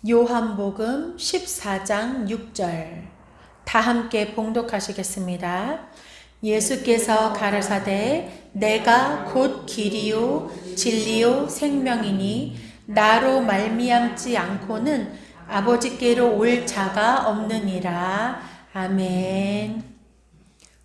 요한복음 14장 6절 다 함께 봉독하시겠습니다. 예수께서 가라사대 내가 곧 길이요 진리요 생명이니 나로 말미암지 않고는 아버지께로 올 자가 없느니라. 아멘.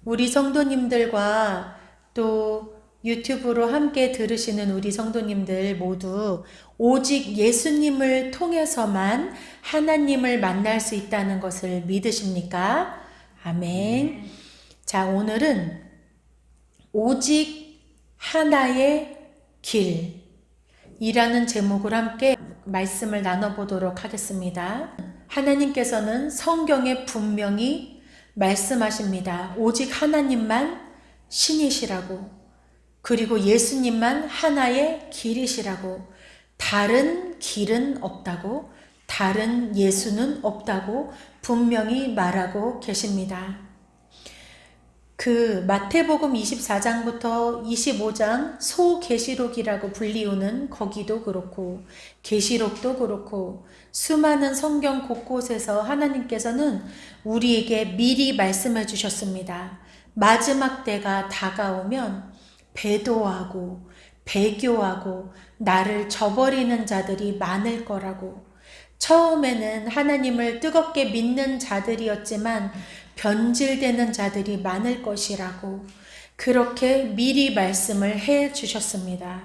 우리 성도님들과 또 유튜브로 함께 들으시는 우리 성도님들 모두 오직 예수님을 통해서만 하나님을 만날 수 있다는 것을 믿으십니까? 아멘. 자, 오늘은 오직 하나의 길이라는 제목으로 함께 말씀을 나눠보도록 하겠습니다. 하나님께서는 성경에 분명히 말씀하십니다. 오직 하나님만 신이시라고, 그리고 예수님만 하나의 길이시라고, 다른 길은 없다고, 다른 예수는 없다고 분명히 말하고 계십니다. 그 마태복음 24장부터 25장 소계시록이라고 불리우는 거기도 그렇고 계시록도 그렇고 수많은 성경 곳곳에서 하나님께서는 우리에게 미리 말씀해 주셨습니다. 마지막 때가 다가오면 배도하고 배교하고 나를 저버리는 자들이 많을 거라고. 처음에는 하나님을 뜨겁게 믿는 자들이었지만 변질되는 자들이 많을 것이라고 그렇게 미리 말씀을 해 주셨습니다.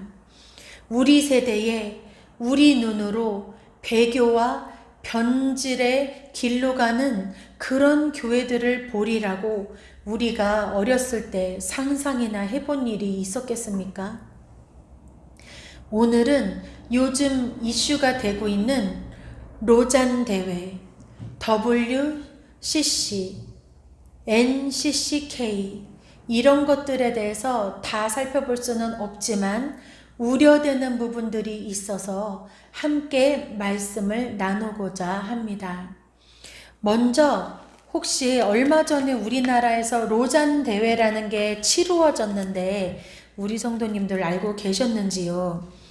우리 세대에 우리 눈으로 배교와 변질의 길로 가는 그런 교회들을 보리라고 우리가 어렸을 때 상상이나 해본 일이 있었겠습니까? 오늘은 요즘 이슈가 되고 있는 로잔 대회, WCC, NCCK 이런 것들에 대해서 다 살펴볼 수는 없지만 우려되는 부분들이 있어서 함께 말씀을 나누고자 합니다. 먼저 혹시 얼마 전에 우리나라에서 로잔 대회라는 게 치루어졌는데 우리 성도님들 알고 계셨는지요?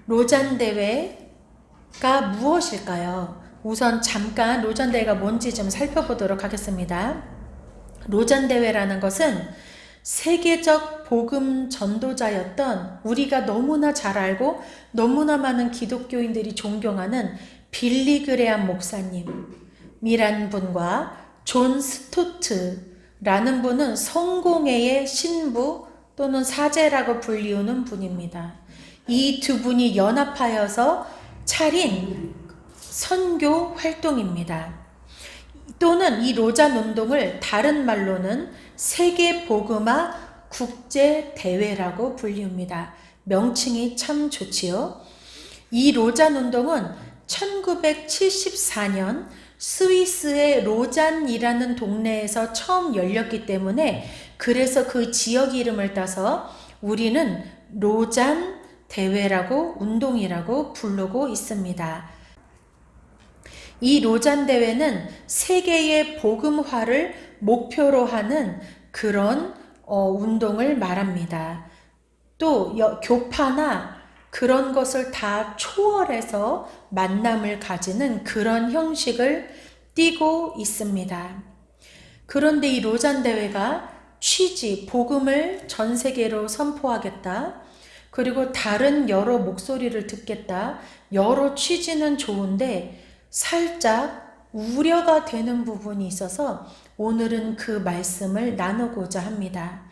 로잔 대회가 무엇일까요? 우선 잠깐 로잔 대회가 뭔지 좀 살펴보도록 하겠습니다. 로잔 대회라는 것은 세계적 복음 전도자였던 우리가 너무나 잘 알고 너무나 많은 기독교인들이 존경하는 빌리 그레암 목사님이란 분과 존 스토트라는 분은 성공회의 신부 또는 사제라고 불리우는 분입니다. 이 두 분이 연합하여서 차린 선교 활동입니다. 또는 이 로잔 운동을 다른 말로는 세계 복음화 국제 대회라고 불리웁니다. 명칭이 참 좋지요. 이 로잔 운동은 1974년 스위스의 로잔이라는 동네에서 처음 열렸기 때문에 그래서 그 지역 이름을 따서 우리는 로잔 대회라고 운동이라고 부르고 있습니다. 이 로잔 대회는 세계의 복음화를 목표로 하는 그런 운동을 말합니다. 또 교파나 그런 것을 다 초월해서 만남을 가지는 그런 형식을 띠고 있습니다. 그런데 이 로잔 대회가 취지, 복음을 전 세계로 선포하겠다. 그리고 다른 여러 목소리를 듣겠다. 여러 취지는 좋은데 살짝 우려가 되는 부분이 있어서 오늘은 그 말씀을 나누고자 합니다.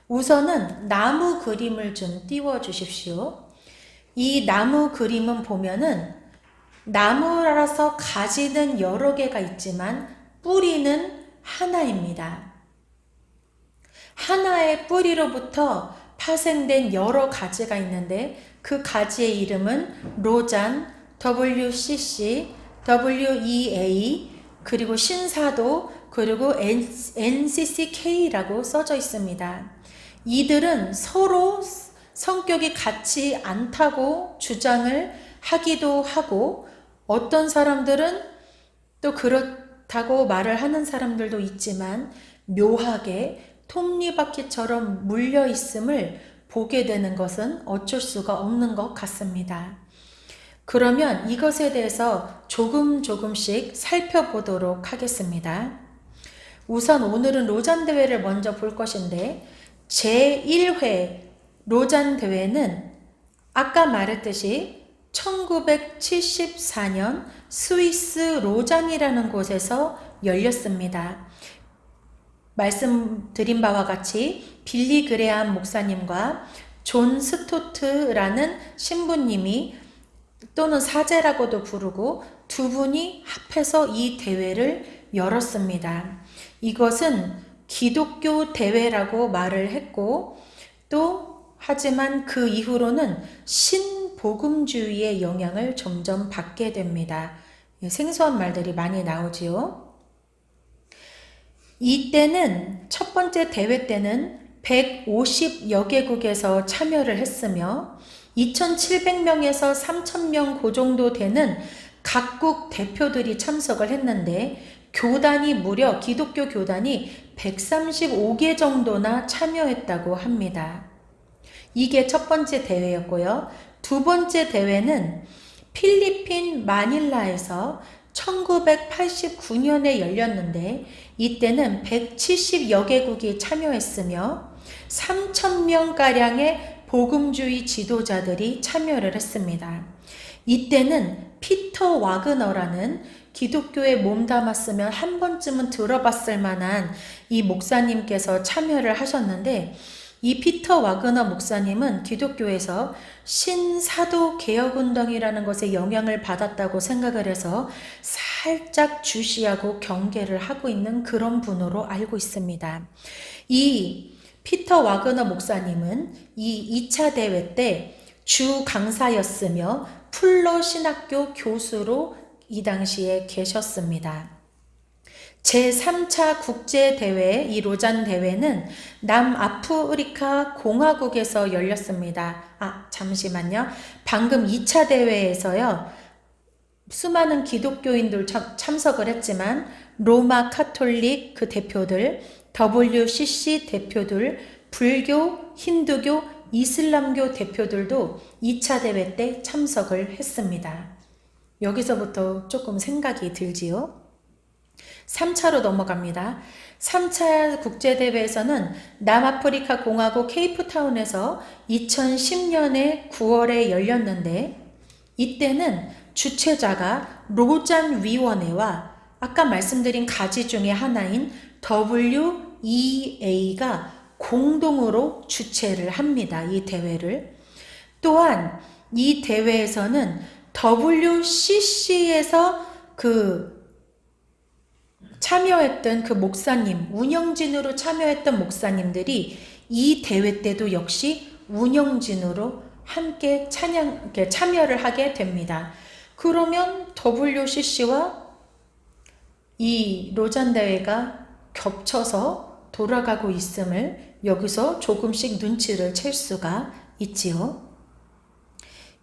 우선은 나무 그림을 좀 띄워 주십시오. 이 나무 그림은 보면은 나무라서 가지는 여러 개가 있지만 뿌리는 하나입니다. 하나의 뿌리로부터 파생된 여러 가지가 있는데 그 가지의 이름은 로잔, WCC, WEA, 그리고 신사도, 그리고 NCCK라고 써져 있습니다. 이들은 서로 성격이 같지 않다고 주장을 하기도 하고 어떤 사람들은 또 그렇다고 말을 하는 사람들도 있지만 묘하게 톱니바퀴처럼 물려 있음을 보게 되는 것은 어쩔 수가 없는 것 같습니다. 그러면 이것에 대해서 조금씩 살펴보도록 하겠습니다. 우선 오늘은 로잔 대회를 먼저 볼 것인데, 제1회 로잔 대회는 아까 말했듯이 1974년 스위스 로잔이라는 곳에서 열렸습니다. 말씀드린 바와 같이 빌리 그레암 목사님과 존 스토트라는 신부님이, 또는 사제라고도 부르고, 두 분이 합해서 이 대회를 열었습니다. 이것은 기독교 대회라고 말을 했고, 또 하지만 그 이후로는 신복음주의의 영향을 점점 받게 됩니다. 생소한 말들이 많이 나오지요. 이때는 첫 번째 대회 때는 150여 개국에서 참여를 했으며 2,700명에서 3,000명 그 정도 되는 각국 대표들이 참석을 했는데, 교단이 무려 기독교 교단이 135개 정도나 참여했다고 합니다. 이게 첫 번째 대회였고요. 두 번째 대회는 필리핀 마닐라에서 1989년에 열렸는데, 이때는 170여 개국이 참여했으며 3,000명가량의 복음주의 지도자들이 참여를 했습니다. 이때는 피터 와그너라는 기독교에 몸담았으면 한 번쯤은 들어봤을 만한 이 목사님께서 참여를 하셨는데, 이 피터 와그너 목사님은 기독교에서 신사도 개혁운동이라는 것에 영향을 받았다고 생각을 해서 살짝 주시하고 경계를 하고 있는 그런 분으로 알고 있습니다. 이 피터 와그너 목사님은 이 2차 대회 때 주 강사였으며 풀러 신학교 교수로 이 당시에 계셨습니다. 제3차 국제대회, 이 로잔 대회는 남아프리카 공화국에서 열렸습니다. 잠시만요. 방금 2차 대회에서요, 수많은 기독교인들 참석을 했지만 로마 카톨릭 그 대표들, WCC 대표들, 불교, 힌두교, 이슬람교 대표들도 2차 대회 때 참석을 했습니다. 여기서부터 조금 생각이 들지요. 3차로 넘어갑니다. 3차 국제대회에서는 남아프리카 공화국 케이프타운에서 2010년에 9월에 열렸는데, 이때는 주최자가 로잔 위원회와 아까 말씀드린 가지 중에 하나인 WEA가 공동으로 주최를 합니다. 이 대회를. 또한 이 대회에서는 WCC에서 참여했던 그 목사님, 운영진으로 참여했던 목사님들이 이 대회 때도 역시 운영진으로 함께 참여를 하게 됩니다. 그러면 WCC와 이 로잔 대회가 겹쳐서 돌아가고 있음을 여기서 조금씩 눈치를 챌 수가 있지요.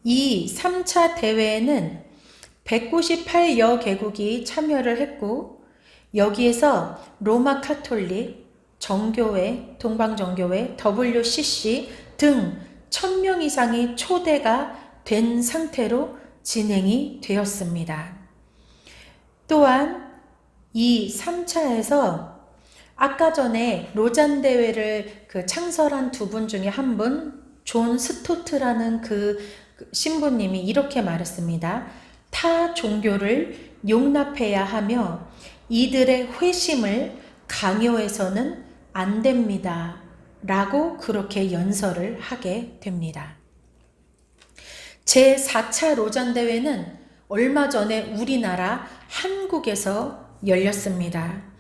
이 3차 대회에는 198여 개국이 참여를 했고, 여기에서 로마 카톨릭, 정교회, 동방정교회, WCC 등 1,000명 이상이 초대가 된 상태로 진행이 되었습니다. 또한 이 3차에서 아까 전에 로잔 대회를 창설한 두 분 중에 한 분, 존 스토트라는 그 신부님이 이렇게 말했습니다. 타 종교를 용납해야 하며 이들의 회심을 강요해서는 안 됩니다. 라고 그렇게 연설을 하게 됩니다. 제4차 로잔 대회는 얼마 전에 우리나라 한국에서 열렸습니다.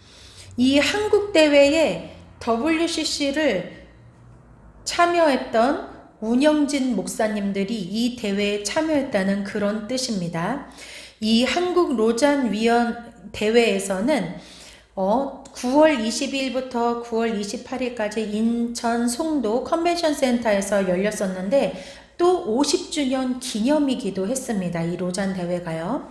이 한국 대회에 WCC를 참여했던 운영진 목사님들이 이 대회에 참여했다는 그런 뜻입니다. 이 한국 로잔 위원 대회에서는 9월 22일부터 9월 28일까지 인천 송도 컨벤션 센터에서 열렸었는데, 또 50주년 기념이기도 했습니다. 이 로잔 대회가요.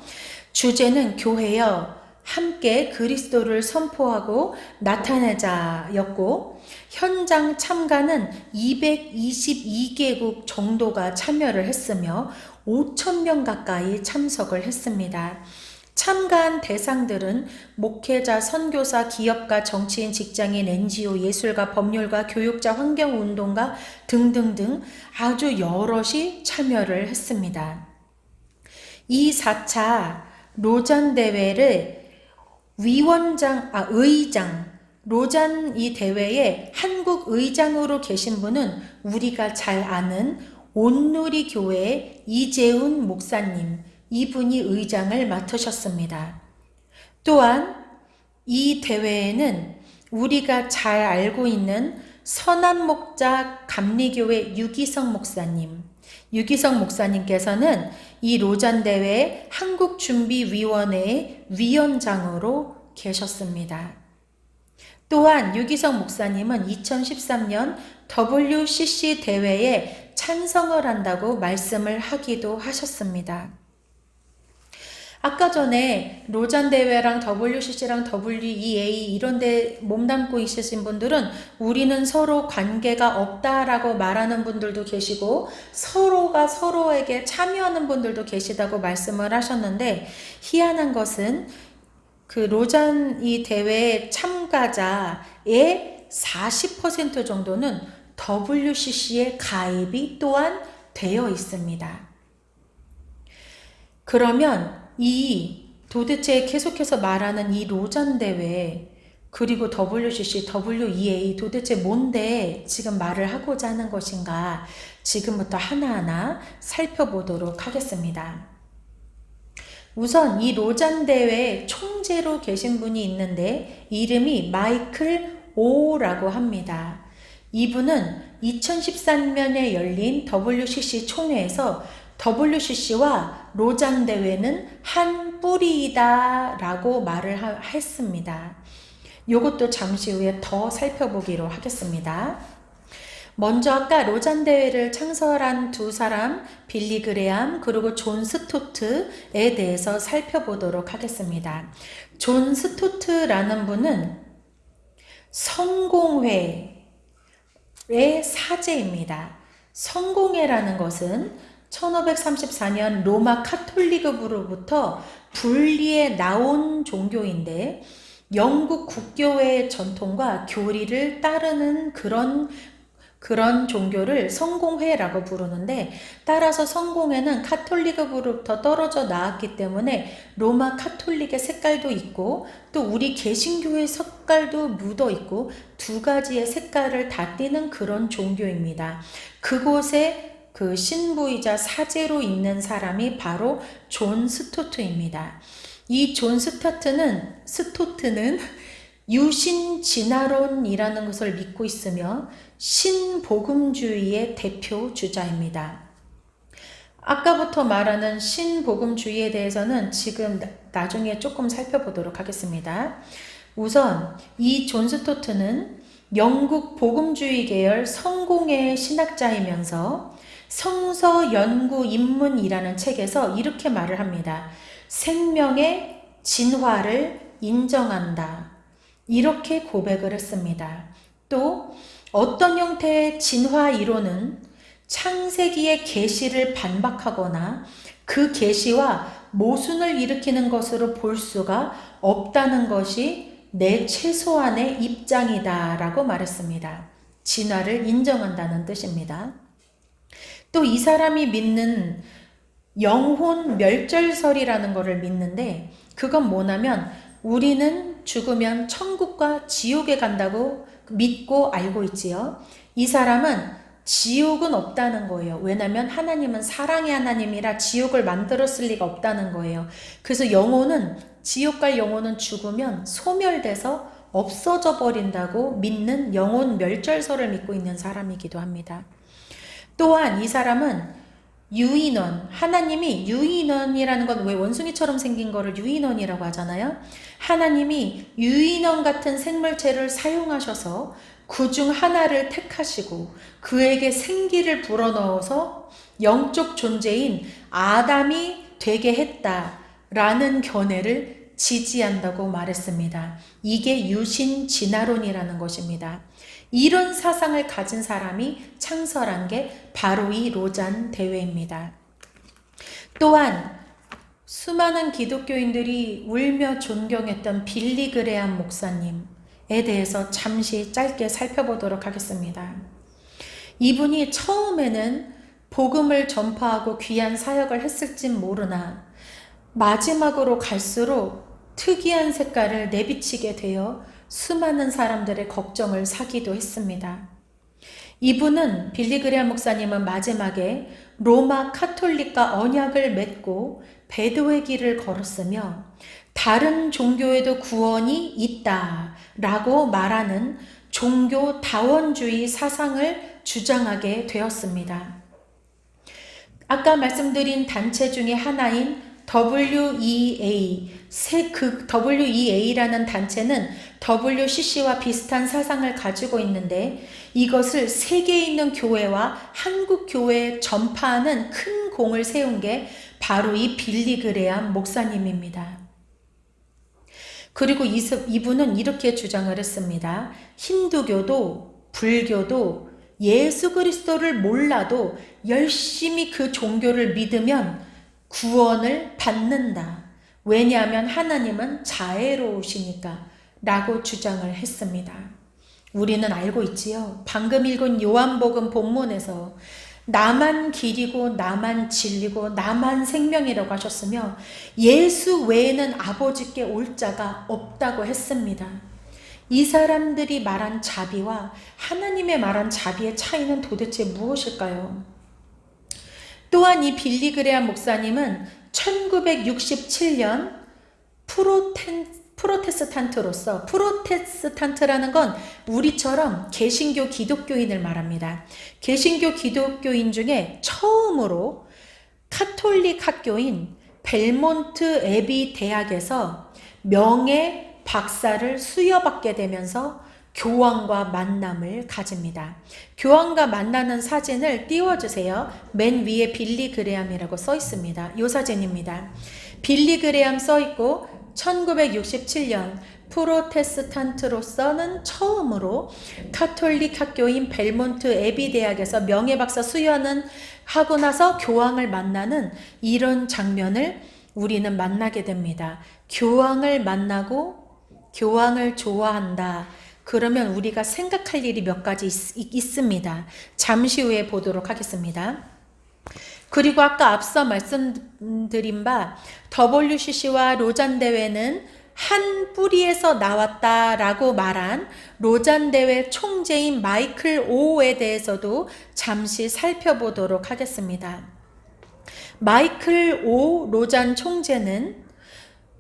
주제는 교회여 함께 그리스도를 선포하고 나타내자였고, 현장 참가는 222개국 정도가 참여를 했으며 5,000명 가까이 참석을 했습니다. 참가한 대상들은 목회자, 선교사, 기업가, 정치인, 직장인, NGO, 예술가, 법률가, 교육자, 환경운동가 등등등 아주 여럿이 참여를 했습니다. 이 4차 로잔 대회를 로잔 이 대회에 한국 의장으로 계신 분은 우리가 잘 아는 온누리 교회의 이재훈 목사님, 이분이 의장을 맡으셨습니다. 또한 이 대회에는 우리가 잘 알고 있는 선한목자 감리교회 유기성 목사님께서는 이 로잔대회 한국준비위원회의 위원장으로 계셨습니다. 또한 유기성 목사님은 2013년 WCC 대회에 찬성을 한다고 말씀을 하기도 하셨습니다. 아까 전에 로잔 대회랑 WCC랑 WEA 이런 데 몸담고 있으신 분들은 우리는 서로 관계가 없다라고 말하는 분들도 계시고 서로가 서로에게 참여하는 분들도 계시다고 말씀을 하셨는데, 희한한 것은 그 로잔 이 대회 참가자의 40% 정도는 WCC에 가입이 또한 되어 있습니다. 그러면 도대체 계속해서 말하는 이 로잔 대회, 그리고 WCC, WEA 도대체 뭔데 지금 말을 하고자 하는 것인가, 지금부터 하나하나 살펴보도록 하겠습니다. 우선 이 로잔 대회 총재로 계신 분이 있는데 이름이 마이클 오라고 합니다. 이분은 2013년에 열린 WCC 총회에서 WCC와 로잔 대회는 한 뿌리이다 라고 말을 했습니다. 이것도 잠시 후에 더 살펴보기로 하겠습니다. 먼저 아까 로잔 대회를 창설한 두 사람, 빌리 그레암 그리고 존 스토트에 대해서 살펴보도록 하겠습니다. 존 스토트라는 분은 성공회의 사제입니다. 성공회라는 것은 1534년 로마 카톨릭으로부터 분리해 나온 종교인데 영국 국교회의 전통과 교리를 따르는 그런 종교를 성공회라고 부르는데, 따라서 성공회는 카톨릭으로부터 떨어져 나왔기 때문에 로마 카톨릭의 색깔도 있고 또 우리 개신교의 색깔도 묻어 있고 두 가지의 색깔을 다 띠는 그런 종교입니다. 그곳에 그 신부이자 사제로 있는 사람이 바로 존 스토트입니다. 이 존 스토트는 유신진화론이라는 것을 믿고 있으며 신복음주의의 대표 주자입니다. 아까부터 말하는 신복음주의에 대해서는 지금 나중에 조금 살펴보도록 하겠습니다. 우선 이 존 스토트는 영국 복음주의 계열 성공회 신학자이면서 성서 연구 입문이라는 책에서 이렇게 말을 합니다. 생명의 진화를 인정한다. 이렇게 고백을 했습니다. 또 어떤 형태의 진화 이론은 창세기의 계시를 반박하거나 그 계시와 모순을 일으키는 것으로 볼 수가 없다는 것이 내 최소한의 입장이다 라고 말했습니다. 진화를 인정한다는 뜻입니다. 또 이 사람이 믿는 영혼 멸절설이라는 것을 믿는데, 그건 뭐냐면 우리는 죽으면 천국과 지옥에 간다고 믿고 알고 있지요. 이 사람은 지옥은 없다는 거예요. 왜냐하면 하나님은 사랑의 하나님이라 지옥을 만들었을 리가 없다는 거예요. 그래서 지옥 갈 영혼은 죽으면 소멸돼서 없어져 버린다고 믿는 영혼 멸절설을 믿고 있는 사람이기도 합니다. 또한 이 사람은 유인원, 하나님이 유인원이라는 건 왜 원숭이처럼 생긴 거를 유인원이라고 하잖아요. 하나님이 유인원 같은 생물체를 사용하셔서 그중 하나를 택하시고 그에게 생기를 불어넣어서 영적 존재인 아담이 되게 했다라는 견해를 지지한다고 말했습니다. 이게 유신 진화론이라는 것입니다. 이런 사상을 가진 사람이 창설한 게 바로 이 로잔 대회입니다. 또한 수많은 기독교인들이 울며 존경했던 빌리 그레암 목사님에 대해서 잠시 짧게 살펴보도록 하겠습니다. 이분이 처음에는 복음을 전파하고 귀한 사역을 했을진 모르나 마지막으로 갈수록 특이한 색깔을 내비치게 되어 수많은 사람들의 걱정을 사기도 했습니다. 이분은 빌리 그레암 목사님은 마지막에 로마 카톨릭과 언약을 맺고 배도의 길을 걸었으며 다른 종교에도 구원이 있다라고 말하는 종교 다원주의 사상을 주장하게 되었습니다. 아까 말씀드린 단체 중에 하나인 WEA라는 단체는 WCC와 비슷한 사상을 가지고 있는데 이것을 세계에 있는 교회와 한국 교회에 전파하는 큰 공을 세운 게 바로 이 빌리 그레암 목사님입니다. 그리고 이분은 이렇게 주장을 했습니다. 힌두교도 불교도 예수 그리스도를 몰라도 열심히 그 종교를 믿으면 구원을 받는다. 왜냐하면 하나님은 자애로우시니까 라고 주장을 했습니다. 우리는 알고 있지요. 방금 읽은 요한복음 본문에서 나만 길이고 나만 진리고 나만 생명이라고 하셨으며 예수 외에는 아버지께 올 자가 없다고 했습니다. 이 사람들이 말한 자비와 하나님의 말한 자비의 차이는 도대체 무엇일까요? 또한 이 빌리 그레암 목사님은 1967년 프로테스탄트라는 건 우리처럼 개신교 기독교인을 말합니다. 개신교 기독교인 중에 처음으로 카톨릭 학교인 벨몬트 애비 대학에서 명예 박사를 수여받게 되면서 교황과 만남을 가집니다. 교황과 만나는 사진을 띄워주세요. 맨 위에 빌리 그레암이라고 써 있습니다. 이 사진입니다. 빌리 그레암 써 있고 1967년 프로테스탄트로서는 처음으로 카톨릭 학교인 벨몬트 애비 대학에서 명예박사 수여는 하고 나서 교황을 만나는 이런 장면을 우리는 만나게 됩니다. 교황을 만나고 교황을 좋아한다. 그러면 우리가 생각할 일이 몇 가지 있습니다. 잠시 후에 보도록 하겠습니다. 그리고 아까 앞서 말씀드린 바 WCC와 로잔 대회는 한 뿌리에서 나왔다라고 말한 로잔 대회 총재인 마이클 오에 대해서도 잠시 살펴보도록 하겠습니다. 마이클 오 로잔 총재는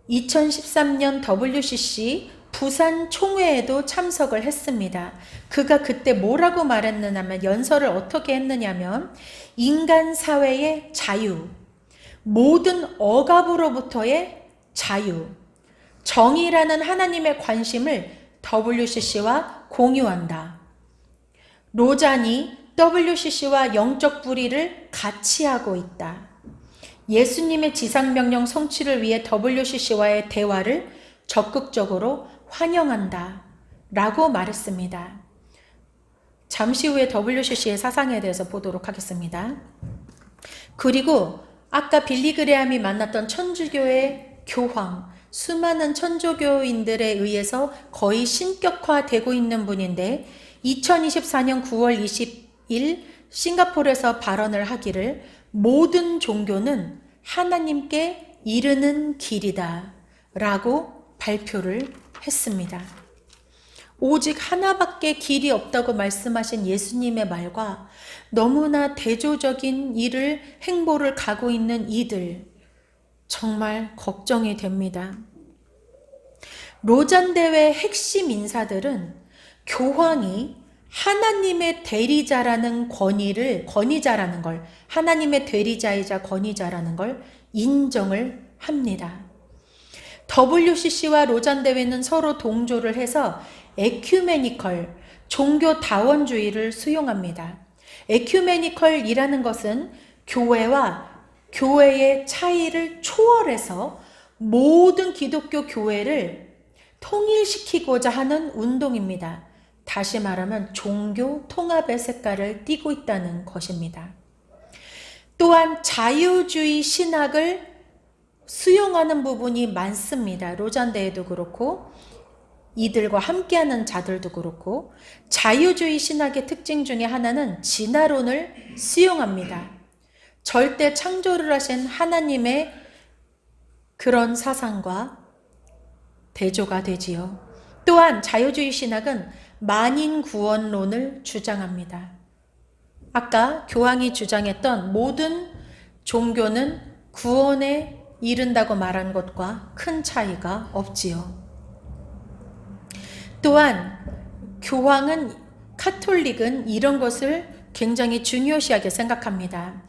2013년 WCC 부산 총회에도 참석을 했습니다. 그가 그때 뭐라고 말했느냐면 연설을 어떻게 했느냐면 인간 사회의 자유, 모든 억압으로부터의 자유, 정의라는 하나님의 관심을 WCC와 공유한다. 로잔이 WCC와 영적 불의를 같이 하고 있다. 예수님의 지상명령 성취를 위해 WCC와의 대화를 적극적으로 환영한다 라고 말했습니다. 잠시 후에 WCC의 사상에 대해서 보도록 하겠습니다. 그리고 아까 빌리 그레암이 만났던 천주교의 교황, 수많은 천주교인들에 의해서 거의 신격화되고 있는 분인데 2024년 9월 20일 싱가포르에서 발언을 하기를 모든 종교는 하나님께 이르는 길이다 라고 발표를 했습니다. 오직 하나밖에 길이 없다고 말씀하신 예수님의 말과 너무나 대조적인 행보를 가고 있는 이들, 정말 걱정이 됩니다. 로잔 대회 핵심 인사들은 교황이 하나님의 대리자라는 권위자라는 걸, 하나님의 대리자이자 권위자라는 걸 인정을 합니다. WCC와 로잔 대회는 서로 동조를 해서 에큐메니컬, 종교 다원주의를 수용합니다. 에큐메니컬이라는 것은 교회와 교회의 차이를 초월해서 모든 기독교 교회를 통일시키고자 하는 운동입니다. 다시 말하면 종교 통합의 색깔을 띠고 있다는 것입니다. 또한 자유주의 신학을 수용하는 부분이 많습니다. 로잔대회도 그렇고 이들과 함께하는 자들도 그렇고 자유주의 신학의 특징 중에 하나는 진화론을 수용합니다. 절대 창조를 하신 하나님의 그런 사상과 대조가 되지요. 또한 자유주의 신학은 만인 구원론을 주장합니다. 아까 교황이 주장했던 모든 종교는 구원에 이른다고 말한 것과 큰 차이가 없지요. 또한 교황은 카톨릭은 이런 것을 굉장히 중요시하게 생각합니다.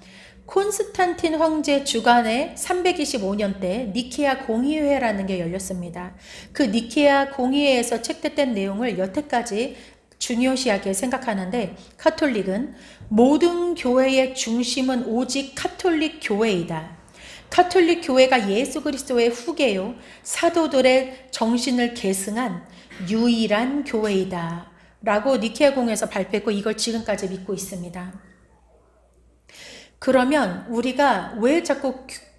콘스탄틴 황제 주관의 325년 때 니케아 공의회라는 게 열렸습니다. 그 니케아 공의회에서 채택된 내용을 여태까지 중요시하게 생각하는데 카톨릭은 모든 교회의 중심은 오직 카톨릭 교회이다. 카톨릭 교회가 예수 그리스도의 후계요 사도들의 정신을 계승한 유일한 교회이다 라고 니케아 공회에서 발표했고 이걸 지금까지 믿고 있습니다. 그러면 우리가 왜 자꾸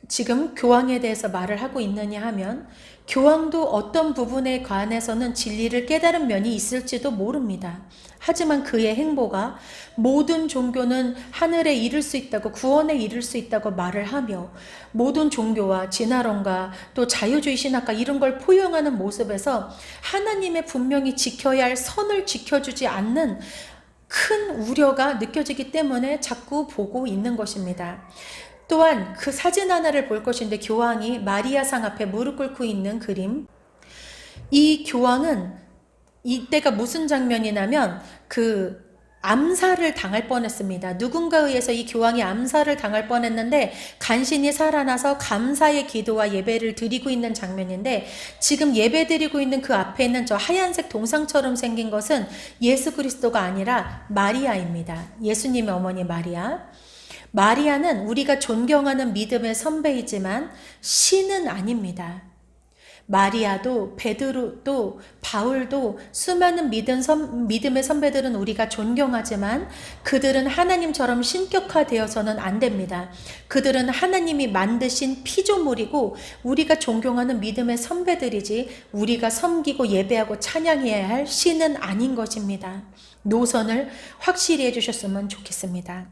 지금 교황에 대해서 말을 하고 있느냐 하면 교황도 어떤 부분에 관해서는 진리를 깨달은 면이 있을지도 모릅니다. 하지만 그의 행보가 모든 종교는 하늘에 이를 수 있다고 구원에 이를 수 있다고 말을 하며 모든 종교와 진화론과 또 자유주의 신학과 이런 걸 포용하는 모습에서 하나님의 분명히 지켜야 할 선을 지켜주지 않는 큰 우려가 느껴지기 때문에 자꾸 보고 있는 것입니다. 또한 그 사진 하나를 볼 것인데 교황이 마리아상 앞에 무릎 꿇고 있는 그림. 이 교황은 이때가 무슨 장면이냐면 그 암살을 당할 뻔했습니다. 누군가에 의해서 이 교황이 암살을 당할 뻔했는데 간신히 살아나서 감사의 기도와 예배를 드리고 있는 장면인데 지금 예배 드리고 있는 그 앞에 있는 저 하얀색 동상처럼 생긴 것은 예수 그리스도가 아니라 마리아입니다. 예수님의 어머니 마리아. 마리아는 우리가 존경하는 믿음의 선배이지만 신은 아닙니다. 마리아도 베드로도 바울도 수많은 믿음의 선배들은 우리가 존경하지만 그들은 하나님처럼 신격화되어서는 안 됩니다. 그들은 하나님이 만드신 피조물이고 우리가 존경하는 믿음의 선배들이지 우리가 섬기고 예배하고 찬양해야 할 신은 아닌 것입니다. 노선을 확실히 해주셨으면 좋겠습니다.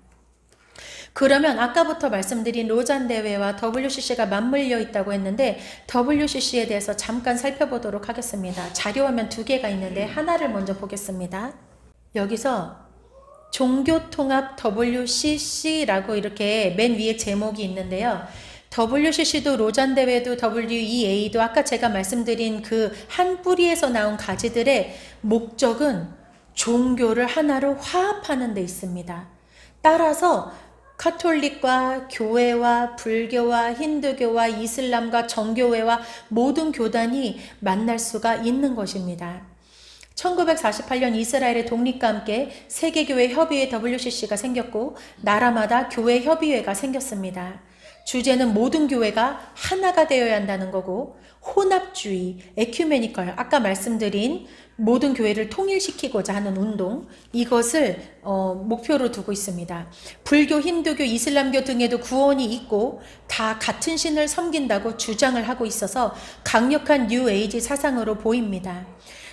그러면 아까부터 말씀드린 로잔 대회와 WCC가 맞물려 있다고 했는데 WCC에 대해서 잠깐 살펴보도록 하겠습니다. 자료화면 2개가 있는데 하나를 먼저 보겠습니다. 여기서 종교통합 WCC라고 이렇게 맨 위에 제목이 있는데요. WCC도 로잔 대회도 WEA도 아까 제가 말씀드린 그 한 뿌리에서 나온 가지들의 목적은 종교를 하나로 화합하는 데 있습니다. 따라서 카톨릭과 교회와 불교와 힌두교와 이슬람과 정교회와 모든 교단이 만날 수가 있는 것입니다. 1948년 이스라엘의 독립과 함께 세계교회 협의회 WCC가 생겼고 나라마다 교회 협의회가 생겼습니다. 주제는 모든 교회가 하나가 되어야 한다는 거고 혼합주의, 에큐메니컬, 아까 말씀드린 모든 교회를 통일시키고자 하는 운동, 이것을 목표로 두고 있습니다. 불교, 힌두교, 이슬람교 등에도 구원이 있고 다 같은 신을 섬긴다고 주장을 하고 있어서 강력한 뉴 에이지 사상으로 보입니다.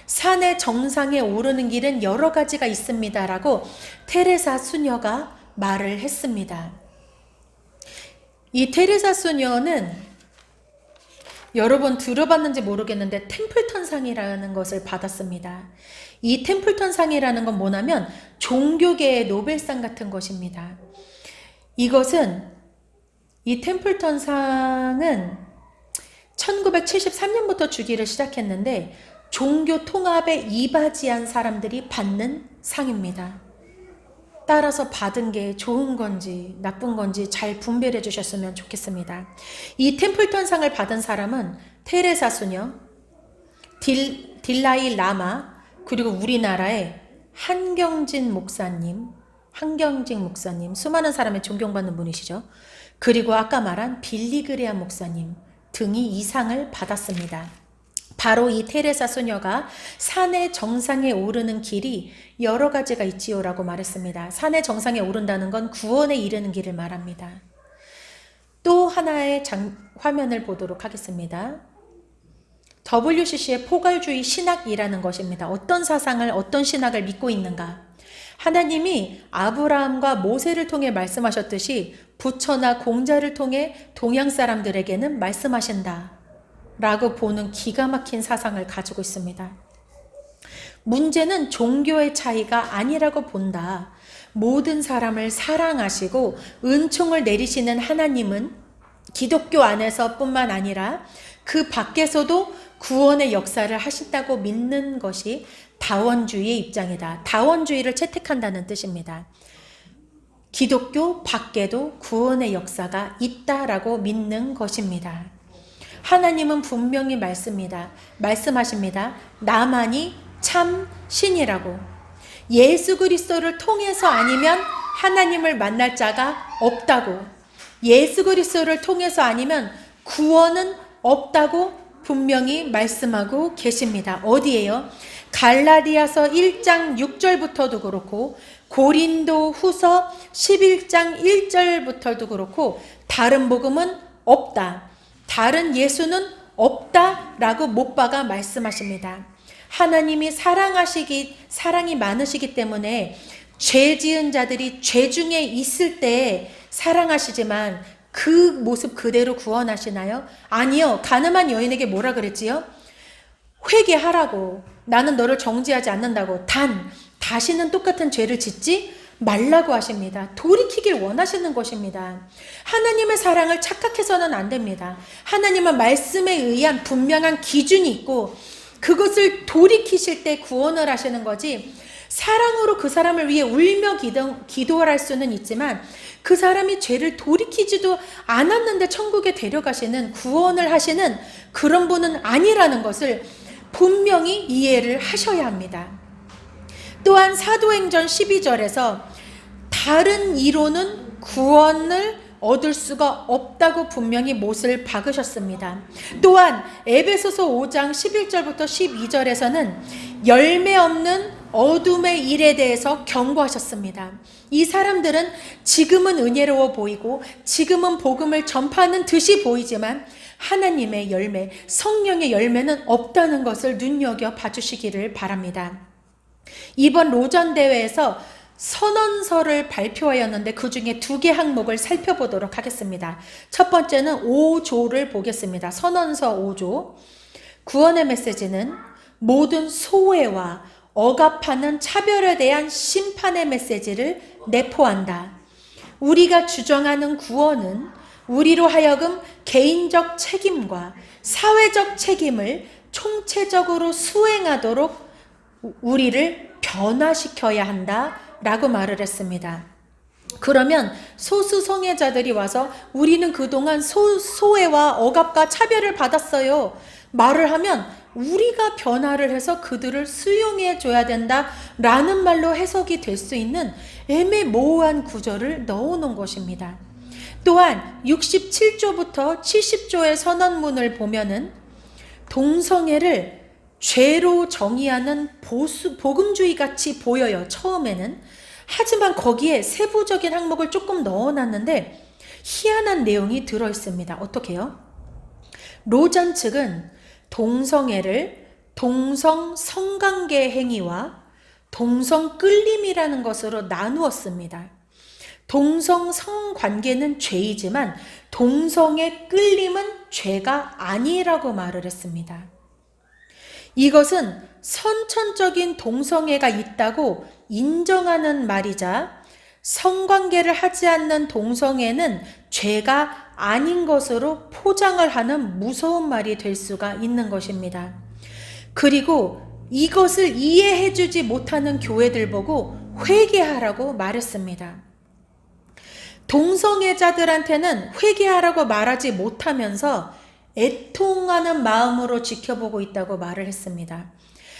산의 정상에 오르는 길은 여러 가지가 있습니다 라고 테레사 수녀가 말을 했습니다. 이 테레사 수녀는 여러분 들어봤는지 모르겠는데 템플턴 상이라는 것을 받았습니다. 이 템플턴 상이라는 건 뭐냐면 종교계의 노벨상 같은 것입니다. 이것은 이 템플턴 상은 1973년부터 주기를 시작했는데 종교 통합에 이바지한 사람들이 받는 상입니다. 따라서 받은 게 좋은 건지 나쁜 건지 잘 분별해 주셨으면 좋겠습니다. 이 템플턴 상을 받은 사람은 테레사 수녀, 딜라이 라마, 그리고 우리나라의 한경진 목사님, 수많은 사람의 존경받는 분이시죠. 그리고 아까 말한 빌리 그레암 목사님 등이 이상을 받았습니다. 바로 이 테레사 소녀가 산의 정상에 오르는 길이 여러 가지가 있지요라고 말했습니다. 산의 정상에 오른다는 건 구원에 이르는 길을 말합니다. 또 하나의 화면을 보도록 하겠습니다. WCC의 포괄주의 신학이라는 것입니다. 어떤 사상을, 어떤 신학을 믿고 있는가? 하나님이 아브라함과 모세를 통해 말씀하셨듯이 부처나 공자를 통해 동양 사람들에게는 말씀하신다 라고 보는 기가 막힌 사상을 가지고 있습니다. 문제는 종교의 차이가 아니라고 본다. 모든 사람을 사랑하시고 은총을 내리시는 하나님은 기독교 안에서 뿐만 아니라 그 밖에서도 구원의 역사를 하신다고 믿는 것이 다원주의의 입장이다. 다원주의를 채택한다는 뜻입니다. 기독교 밖에도 구원의 역사가 있다라고 믿는 것입니다. 하나님은 분명히 말씀하십니다. 나만이 참 신이라고. 예수 그리스도를 통해서 아니면 하나님을 만날 자가 없다고. 예수 그리스도를 통해서 아니면 구원은 없다고 분명히 말씀하고 계십니다. 어디에요? 갈라디아서 1장 6절부터도 그렇고 고린도 후서 11장 1절부터도 그렇고 다른 복음은 없다. 다른 예수는 없다라고 못 박아 말씀하십니다. 하나님이 사랑이 많으시기 때문에 죄 지은 자들이 죄 중에 있을 때 사랑하시지만 그 모습 그대로 구원하시나요? 아니요. 가늠한 여인에게 뭐라 그랬지요? 회개하라고. 나는 너를 정죄하지 않는다고. 다시는 똑같은 죄를 짓지 말라고 하십니다. 돌이키길 원하시는 것입니다. 하나님의 사랑을 착각해서는 안 됩니다. 하나님은 말씀에 의한 분명한 기준이 있고 그것을 돌이키실 때 구원을 하시는 거지, 사랑으로 그 사람을 위해 울며 기도할 수는 있지만 그 사람이 죄를 돌이키지도 않았는데 천국에 데려가시는, 구원을 하시는 그런 분은 아니라는 것을 분명히 이해를 하셔야 합니다. 또한 사도행전 12절에서 다른 이로는 구원을 얻을 수가 없다고 분명히 못을 박으셨습니다. 또한 에베소서 5장 11절부터 12절에서는 열매 없는 어둠의 일에 대해서 경고하셨습니다. 이 사람들은 지금은 은혜로워 보이고 지금은 복음을 전파하는 듯이 보이지만 하나님의 열매, 성령의 열매는 없다는 것을 눈여겨 봐주시기를 바랍니다. 이번 로전 대회에서 선언서를 발표하였는데 그 중에 2개 항목을 살펴보도록 하겠습니다. 첫 번째는 5조를 보겠습니다. 선언서 5조. 구원의 메시지는 모든 소외와 억압하는 차별에 대한 심판의 메시지를 내포한다. 우리가 주장하는 구원은 우리로 하여금 개인적 책임과 사회적 책임을 총체적으로 수행하도록 우리를 변화시켜야 한다 라고 말을 했습니다. 그러면 소수 성애자들이 와서 우리는 그동안 소외와 억압과 차별을 받았어요 말을 하면 우리가 변화를 해서 그들을 수용해 줘야 된다 라는 말로 해석이 될 수 있는 애매모호한 구절을 넣어놓은 것입니다. 또한 67조부터 70조의 선언문을 보면은 동성애를 죄로 정의하는 복음주의 같이 보여요, 처음에는. 하지만 거기에 세부적인 항목을 조금 넣어놨는데 희한한 내용이 들어있습니다. 어떻게 해요? 로전 측은 동성애를 동성 성관계 행위와 동성 끌림이라는 것으로 나누었습니다. 동성 성관계는 죄이지만 동성의 끌림은 죄가 아니라고 말을 했습니다. 이것은 선천적인 동성애가 있다고 인정하는 말이자 성관계를 하지 않는 동성애는 죄가 아닌 것으로 포장을 하는 무서운 말이 될 수가 있는 것입니다. 그리고 이것을 이해해주지 못하는 교회들 보고 회개하라고 말했습니다. 동성애자들한테는 회개하라고 말하지 못하면서 애통하는 마음으로 지켜보고 있다고 말을 했습니다.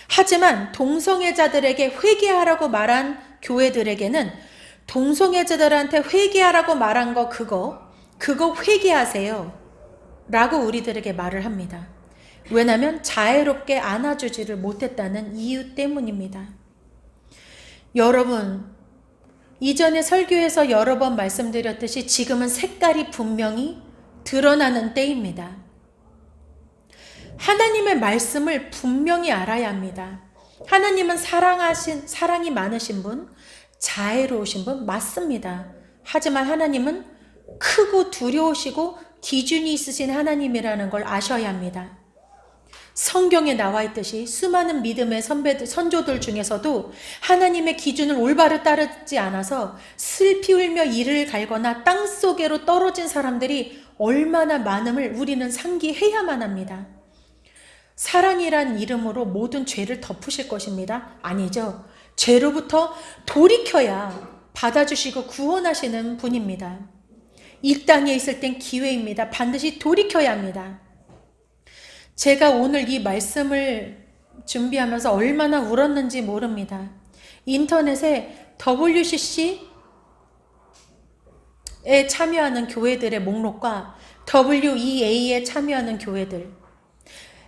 하지만 동성애자들에게 회개하라고 말한 교회들에게는 동성애자들한테 회개하라고 말한 거 그거 회개하세요. 라고 우리들에게 말을 합니다. 왜냐하면 자애롭게 안아주지를 못했다는 이유 때문입니다. 여러분, 이전에 설교에서 여러 번 말씀드렸듯이 지금은 색깔이 분명히 드러나는 때입니다. 하나님의 말씀을 분명히 알아야 합니다. 하나님은 사랑이 많으신 분, 자애로우신 분 맞습니다. 하지만 하나님은 크고 두려우시고 기준이 있으신 하나님이라는 걸 아셔야 합니다. 성경에 나와 있듯이 수많은 믿음의 선조들 중에서도 하나님의 기준을 올바로 따르지 않아서 슬피 울며 이를 갈거나 땅속으로 떨어진 사람들이 얼마나 많음을 우리는 상기해야만 합니다. 사랑이란 이름으로 모든 죄를 덮으실 것입니다. 아니죠. 죄로부터 돌이켜야 받아주시고 구원하시는 분입니다. 이 땅에 있을 땐 기회입니다. 반드시 돌이켜야 합니다. 제가 오늘 이 말씀을 준비하면서 얼마나 울었는지 모릅니다. 인터넷에 WCC에 참여하는 교회들의 목록과 WEA에 참여하는 교회들,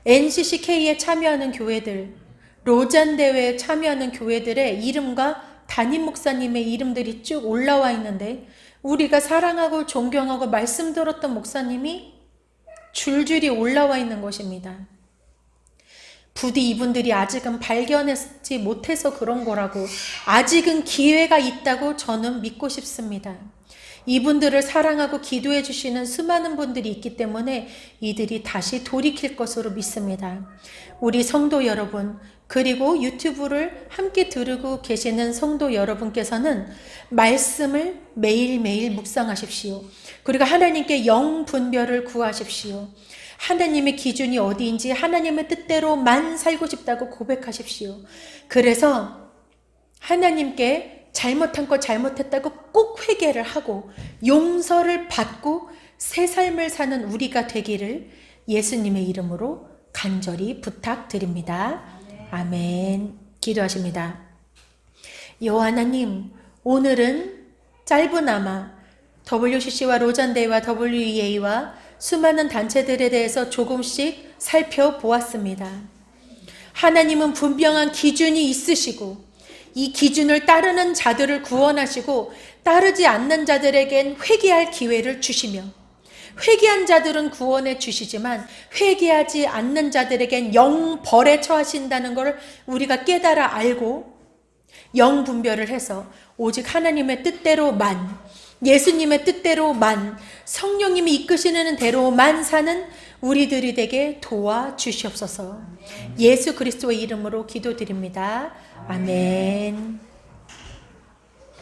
NCCK에 참여하는 교회들, 로잔 대회에 참여하는 교회들의 이름과 담임 목사님의 이름들이 쭉 올라와 있는데 우리가 사랑하고 존경하고 말씀 들었던 목사님이 줄줄이 올라와 있는 것입니다. 부디 이분들이 아직은 발견하지 못해서 그런 거라고, 아직은 기회가 있다고 저는 믿고 싶습니다. 이분들을 사랑하고 기도해 주시는 수많은 분들이 있기 때문에 이들이 다시 돌이킬 것으로 믿습니다. 우리 성도 여러분, 그리고 유튜브를 함께 들으고 계시는 성도 여러분께서는 말씀을 매일매일 묵상하십시오. 그리고 하나님께 영분별을 구하십시오. 하나님의 기준이 어디인지 하나님의 뜻대로만 살고 싶다고 고백하십시오. 그래서 하나님께 잘못한 거 잘못했다고 꼭 회개를 하고 용서를 받고 새 삶을 사는 우리가 되기를 예수님의 이름으로 간절히 부탁드립니다. 아멘. 기도하십니다. 여호와 하나님, 오늘은 짧으나마 WCC와 로잔대와 WEA와 수많은 단체들에 대해서 조금씩 살펴보았습니다. 하나님은 분명한 기준이 있으시고 이 기준을 따르는 자들을 구원하시고 따르지 않는 자들에겐 회개할 기회를 주시며 회개한 자들은 구원해 주시지만 회개하지 않는 자들에겐 영벌에 처하신다는 것을 우리가 깨달아 알고 영분별을 해서 오직 하나님의 뜻대로만, 예수님의 뜻대로만, 성령님이 이끄시는 대로만 사는 우리들이 되게 도와주시옵소서. 예수 그리스도의 이름으로 기도드립니다. 아멘.